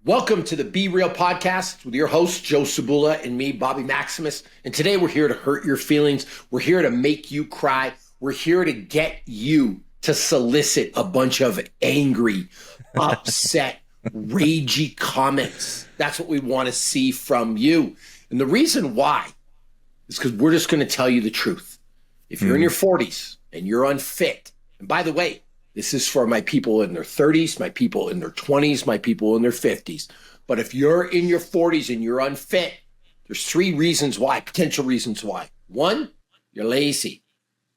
Welcome to the Be Real podcast with your host, Joe Cebula, and me, Bobby Maximus. And today we're here to hurt your feelings. We're here to make you cry. We're here to get you to solicit a bunch of angry, upset, ragey comments. That's what we want to see from you. And the reason why is because we're just going to tell you the truth. If you're in your 40s and you're unfit, and by the way, this is for my people in their 30s, my people in their 20s, my people in their 50s. But if you're in your 40s and you're unfit, there's three reasons why, potential reasons why. One, you're lazy.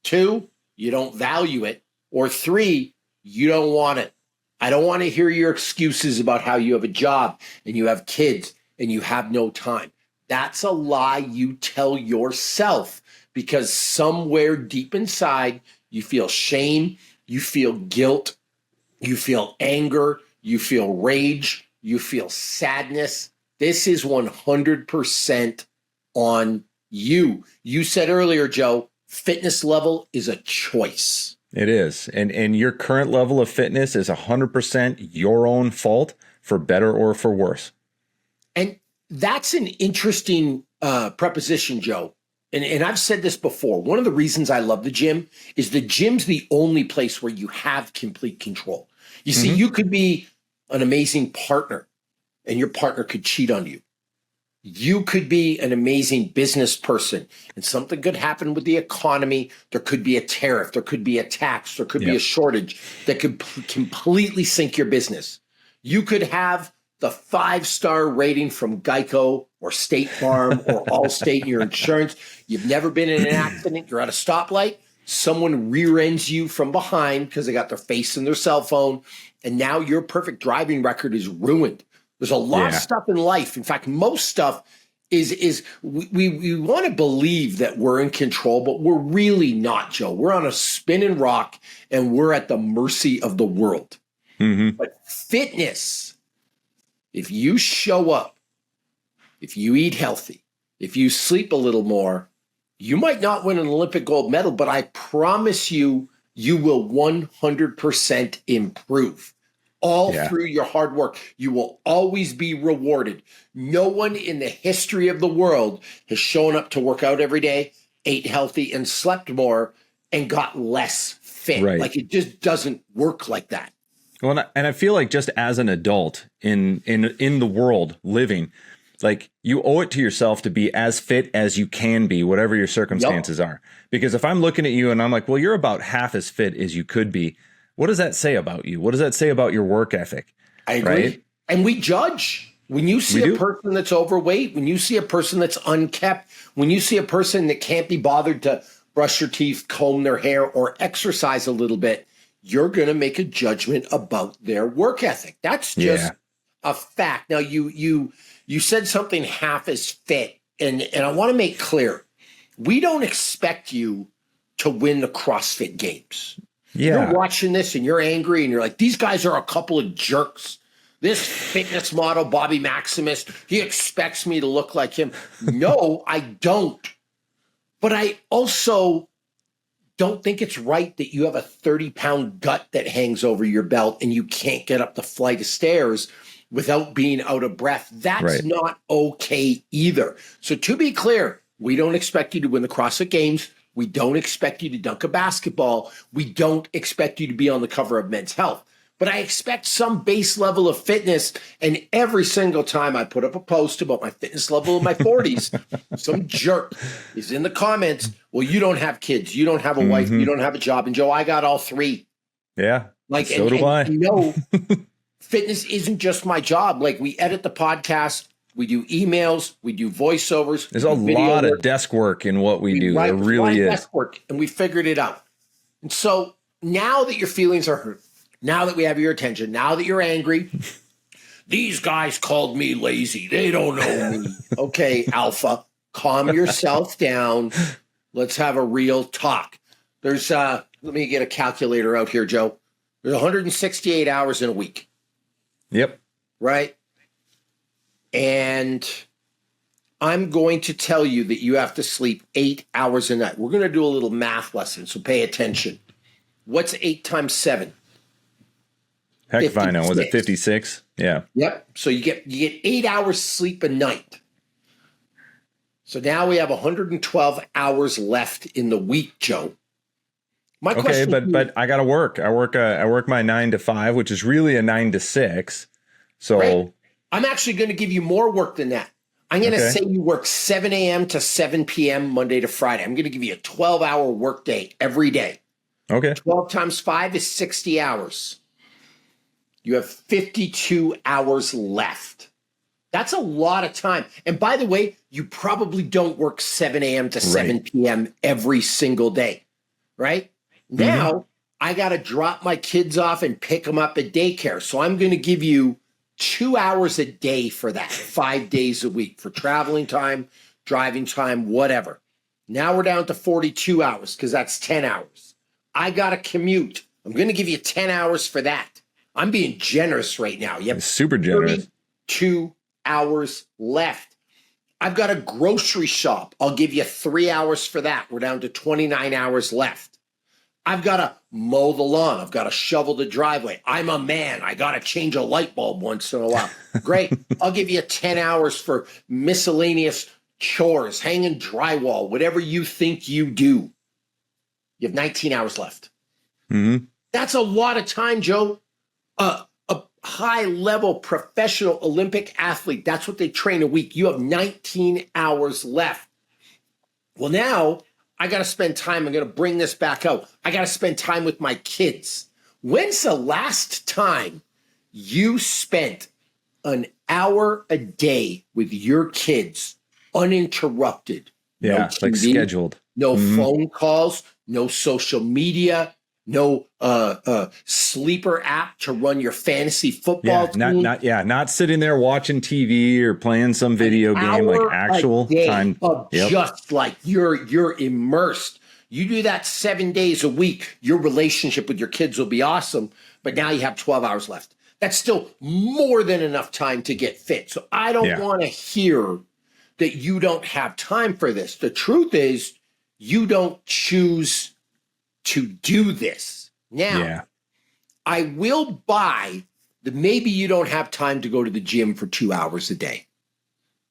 Two, you don't value it. Or three, you don't want it. I don't want to hear your excuses about how you have a job and you have kids and you have no time. That's a lie you tell yourself because somewhere deep inside, you feel shame, you feel guilt, you feel anger, you feel rage, you feel sadness. This is 100% on you. You said earlier, Joe, fitness level is a choice. It is. And your current level of fitness is 100% your own fault, for better or for worse. And that's an interesting preposition, Joe. And I've said this before. One of the reasons I love the gym is the gym's the only place where you have complete control. You see, you could be an amazing partner and your partner could cheat on you. You could be an amazing business person and something could happen with the economy. There could be a tariff. There could be a tax. There could be a shortage that could completely sink your business. You could have the 5-star rating from Geico or State Farm or Allstate in your insurance. You've never been in an accident. You're at a stoplight. Someone rear ends you from behind because they got their face in their cell phone. And now your perfect driving record is ruined. There's a lot of stuff in life. In fact, most stuff is we want to believe that we're in control, but we're really not, Joe. We're on a spinning rock and we're at the mercy of the world. But fitness, if you show up, if you eat healthy, if you sleep a little more, you might not win an Olympic gold medal, but I promise you, you will 100% improve. All through your hard work. You will always be rewarded. No one in the history of the world has shown up to work out every day, ate healthy, and slept more, and got less fit. Right. Like, it just doesn't work like that. Well, and I feel like just as an adult in the world living, like you owe it to yourself to be as fit as you can be, whatever your circumstances are. Because if I'm looking at you and I'm like, well, you're about half as fit as you could be, what does that say about you? What does that say about your work ethic? I agree. Right? And we judge. When you see a person that's overweight, when you see a person that's unkept, when you see a person that can't be bothered to brush their teeth, comb their hair, or exercise a little bit, you're going to make a judgment about their work ethic. That's just a fact. Now, you said something half as fit, and I want to make clear, we don't expect you to win the CrossFit Games. You're watching this and you're angry and you're like, these guys are a couple of jerks. This fitness model, Bobby Maximus, he expects me to look like him. No, I don't. But I also don't think it's right that you have a 30-pound gut that hangs over your belt and you can't get up the flight of stairs without being out of breath. That's not okay either. So to be clear, we don't expect you to win the CrossFit Games. We don't expect you to dunk a basketball. We don't expect you to be on the cover of Men's Health. But I expect some base level of fitness. And every single time I put up a post about my fitness level in my 40s, some jerk is in the comments, well, you don't have kids. You don't have a wife. You don't have a job. And Joe, I got all three. Yeah, like so do I. You know, fitness isn't just my job. Like, we edit the podcast. We do emails, we do voiceovers. There's a lot of desk work in what we do. There really is. Desk work, and we figured it out. And so now that your feelings are hurt, now that we have your attention, now that you're angry, these guys called me lazy. They don't know me. Okay, Alpha, calm yourself down. Let's have a real talk. There's, let me get a calculator out here, Joe. There's 168 hours in a week. Yep. Right? And I'm going to tell you that you have to sleep 8 hours a night. We're going to do a little math lesson, so pay attention. What's 8 times 7? Heck if I know. Was it 56. 56? Yeah. Yep. So you get 8 hours sleep a night. So now we have 112 hours left in the week, Joe. My question but I gotta work. I work my 9 to 5, which is really a 9 to 6. So right. I'm actually going to give you more work than that. I'm going to say you work 7 a.m. to 7 p.m. Monday to Friday. I'm going to give you a 12-hour work day every day. Okay. 12 times 5 is 60 hours. You have 52 hours left. That's a lot of time. And by the way, you probably don't work 7 a.m. to 7 p.m. every single day, right? Now, I got to drop my kids off and pick them up at daycare. So I'm going to give you 2 hours a day for that, 5 days a week for traveling time, driving time, whatever. Now we're down to 42 hours because that's 10 hours. I got to commute. I'm going to give you 10 hours for that. I'm being generous right now. You have super generous. 32 hours left. I've got a grocery shop. I'll give you 3 hours for that. We're down to 29 hours left. I've got to mow the lawn. I've got to shovel the driveway. I'm a man. I got to change a light bulb once in a while. Great. I'll give you 10 hours for miscellaneous chores, hanging drywall, whatever you think you do. You have 19 hours left. That's a lot of time, Joe. A high-level professional Olympic athlete, that's what they train a week. You have 19 hours left. Well, now I got to spend time. I'm going to bring this back out. I got to spend time with my kids. When's the last time you spent an hour a day with your kids uninterrupted? Yeah, no TV, like scheduled. No phone calls, no social media, no sleeper app to run your fantasy football team. Not sitting there watching TV or playing some video game, like actual time of just like you're immersed. You do that 7 days a week, your relationship with your kids will be awesome, but now you have 12 hours left. That's still more than enough time to get fit. So I don't want to hear that you don't have time for this. The truth is you don't choose to do this. Now, I will buy that maybe you don't have time to go to the gym for 2 hours a day,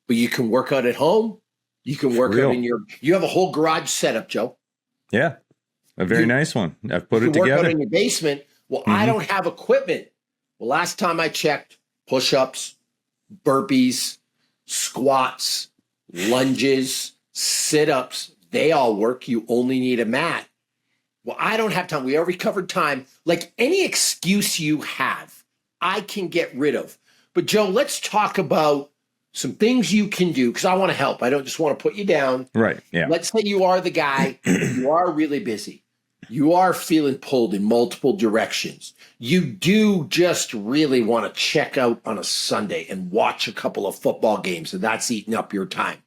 but you can work out at home. You can work out you have a whole garage setup, Joe. Yeah. A very nice one. I've put it together. Work out in your basement. Well, I don't have equipment. Well, last time I checked, push-ups, burpees, squats, lunges, sit-ups, they all work. You only need a mat. Well, I don't have time. We already covered time. Like any excuse you have, I can get rid of. But Joe, let's talk about some things you can do because I want to help. I don't just want to put you down. Right. Yeah. Let's say you are the guy. You are really busy. You are feeling pulled in multiple directions. You do just really want to check out on a Sunday and watch a couple of football games, and that's eating up your time.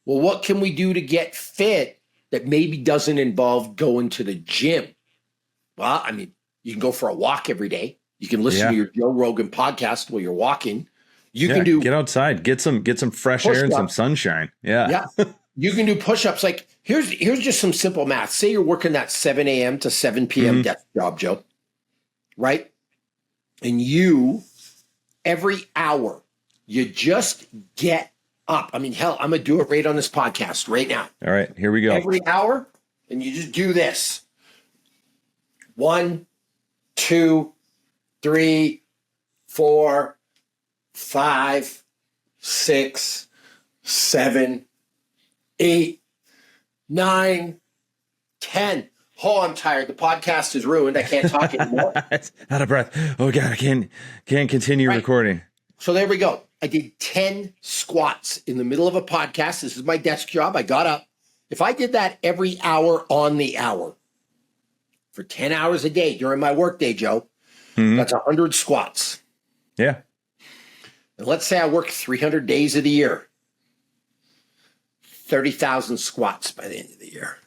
Well, what can we do to get fit that maybe doesn't involve going to the gym? Well, I mean, you can go for a walk every day. You can listen to your Joe Rogan podcast while you're walking. You can get outside, get some fresh air and some sunshine. Yeah. You can do push-ups. Like here's just some simple math. Say you're working that 7 a.m. to 7 p.m. desk job, Joe, right? And you, every hour, you just get up. I mean, hell, I'm going to do it right on this podcast right now. All right, here we go. Every hour, and you just do this. 1, 2, 3, 4, 5, 6, 7, 8, 9, 10. Oh, I'm tired. The podcast is ruined. I can't talk anymore. Out of breath. Oh God, I can't continue recording. So there we go. I did 10 squats in the middle of a podcast. This is my desk job. I got up. If I did that every hour on the hour for 10 hours a day during my workday, Joe, that's 100 squats. Yeah. And let's say I work 300 days of the year. 30,000 squats by the end of the year.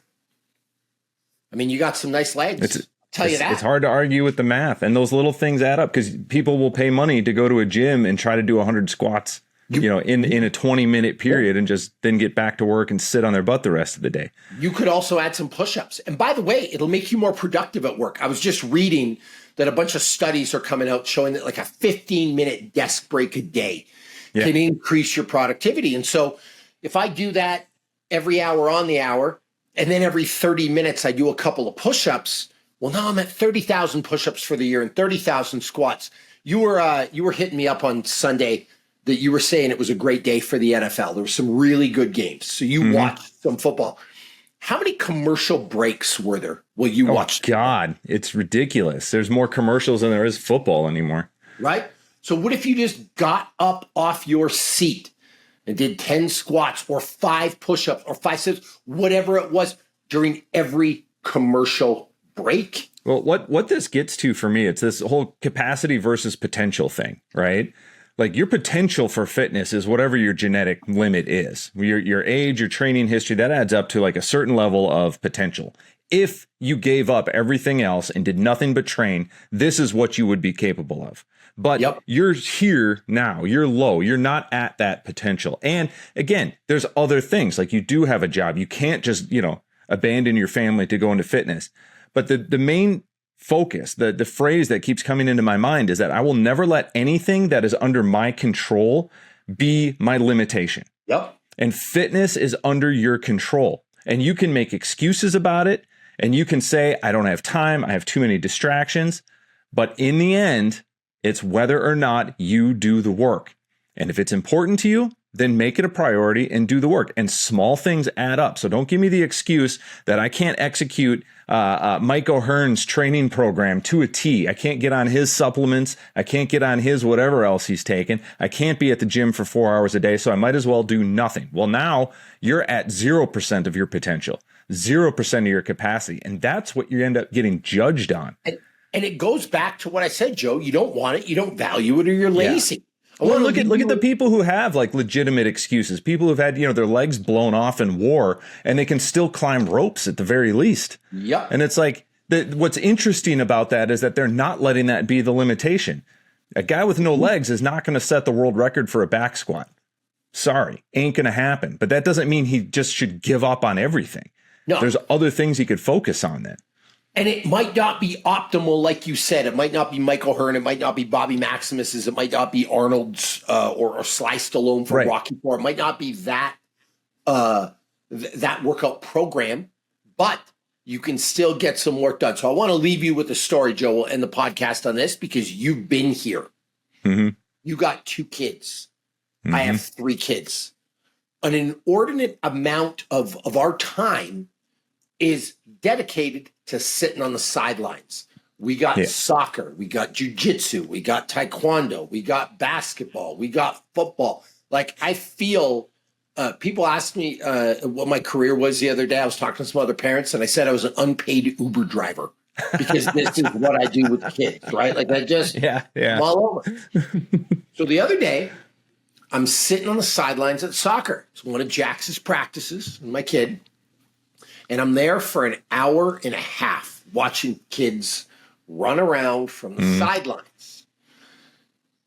I mean, you got some nice legs. I'll tell you that. It's hard to argue with the math, and those little things add up because people will pay money to go to a gym and try to do 100 squats, in a 20-minute period and just then get back to work and sit on their butt the rest of the day. You could also add some push-ups. And by the way, it'll make you more productive at work. I was just reading that a bunch of studies are coming out showing that like a 15-minute desk break a day can increase your productivity. And so if I do that every hour on the hour, and then every 30 minutes I do a couple of push-ups, well, now I'm at 30,000 push-ups for the year and 30,000 squats. You were hitting me up on Sunday that you were saying it was a great day for the NFL. There were some really good games. So you watched some football. How many commercial breaks were there while you watched? God, it's ridiculous. There's more commercials than there is football anymore. Right? So what if you just got up off your seat and did 10 squats or 5 push-ups or 5 sit-ups, whatever it was, during every commercial break? Well, what this gets to for me, it's this whole capacity versus potential thing, right? Like your potential for fitness is whatever your genetic limit is. Your age, your training history, that adds up to like a certain level of potential. If you gave up everything else and did nothing but train, this is what you would be capable of. But you're here now, you're low, you're not at that potential. And again, there's other things, like you do have a job. You can't just, abandon your family to go into fitness. But the main focus, the phrase that keeps coming into my mind is that I will never let anything that is under my control be my limitation. Yep. And fitness is under your control. And you can make excuses about it. And you can say, I don't have time, I have too many distractions. But in the end, it's whether or not you do the work. And if it's important to you, then make it a priority and do the work. And small things add up. So don't give me the excuse that I can't execute Mike O'Hearn's training program to a T. I can't get on his supplements. I can't get on his whatever else he's taken. I can't be at the gym for 4 hours a day, so I might as well do nothing. Well, now you're at 0% of your potential, 0% of your capacity. And that's what you end up getting judged on. And it goes back to what I said, Joe. You don't want it, you don't value it, or you're lazy. Yeah. Well, look at the people who have like legitimate excuses. People who've had, their legs blown off in war and they can still climb ropes at the very least. Yeah. And it's like what's interesting about that is that they're not letting that be the limitation. A guy with no legs is not going to set the world record for a back squat. Sorry, ain't going to happen. But that doesn't mean he just should give up on everything. No. There's other things he could focus on then. And it might not be optimal, like you said. It might not be Michael Hearn. It might not be Bobby Maximus's. It might not be Arnold's or Sly Stallone from Rocky IV. It might not be that that workout program, but you can still get some work done. So I want to leave you with a story, Joe. We'll end the podcast on this because you've been here. Mm-hmm. You got 2 kids. Mm-hmm. I have 3 kids. An inordinate amount of our time is dedicated to sitting on the sidelines. We got soccer, we got jujitsu, we got taekwondo, we got basketball, we got football. Like I feel, people asked me what my career was the other day. I was talking to some other parents and I said I was an unpaid Uber driver because this is what I do with the kids, right? Like I just, I'm all over. So the other day, I'm sitting on the sidelines at soccer. It's one of Jax's practices, and my kid. And I'm there for an hour and a half watching kids run around from the sidelines.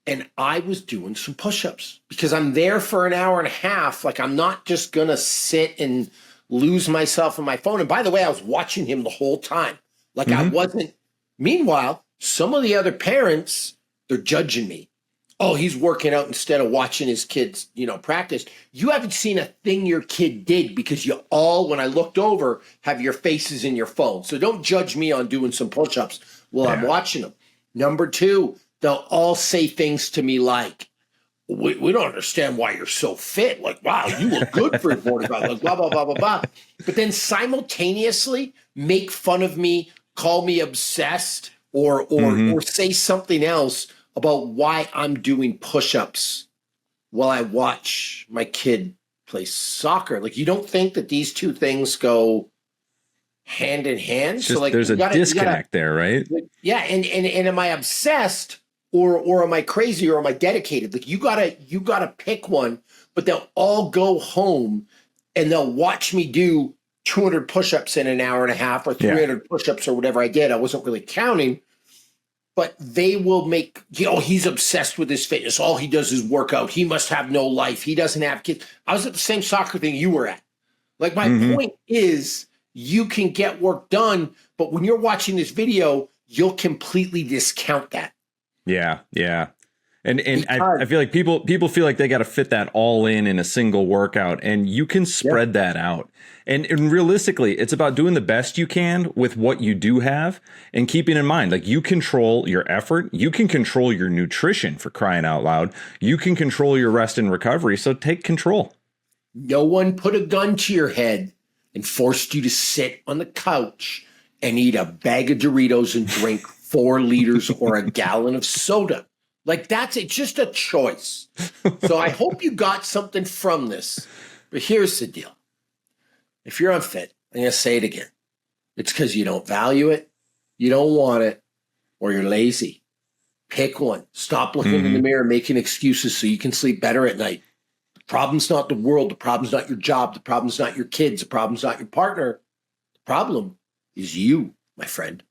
And I was doing some push-ups because I'm there for an hour and a half. Like I'm not just going to sit and lose myself in my phone. And by the way, I was watching him the whole time. Like I wasn't. Meanwhile, some of the other parents, they're judging me. Oh, he's working out instead of watching his kids, practice. You haven't seen a thing your kid did because you all, when I looked over, have your faces in your phone. So don't judge me on doing some push-ups while I'm watching them. Number 2, they'll all say things to me like, we don't understand why you're so fit. Like, wow, you look good for 45. Like, blah, blah, blah, blah, blah. But then simultaneously make fun of me, call me obsessed, or say something else about why I'm doing push-ups while I watch my kid play soccer. Like, you don't think that these two things go hand in hand? So like there's a disconnect there, right? Yeah. And am I obsessed or am I crazy or am I dedicated? Like you gotta pick one, but they'll all go home and they'll watch me do 200 push-ups in an hour and a half or 300 push-ups or whatever I did. I wasn't really counting. But they will make, he's obsessed with his fitness. All he does is work out. He must have no life. He doesn't have kids. I was at the same soccer thing you were at. Like my point is you can get work done, but when you're watching this video, you'll completely discount that. Yeah, yeah. And I feel like people feel like they got to fit that all in a single workout, and you can spread that out. And realistically, it's about doing the best you can with what you do have, and keeping in mind, like, you control your effort, you can control your nutrition, for crying out loud, you can control your rest and recovery. So take control. No one put a gun to your head and forced you to sit on the couch and eat a bag of Doritos and drink 4 liters or a gallon of soda. Like, it's just a choice. So I hope you got something from this. But here's the deal. If you're unfit, I'm going to say it again. It's because you don't value it, you don't want it, or you're lazy. Pick one. Stop looking in the mirror, making excuses so you can sleep better at night. The problem's not the world. The problem's not your job. The problem's not your kids. The problem's not your partner. The problem is you, my friend.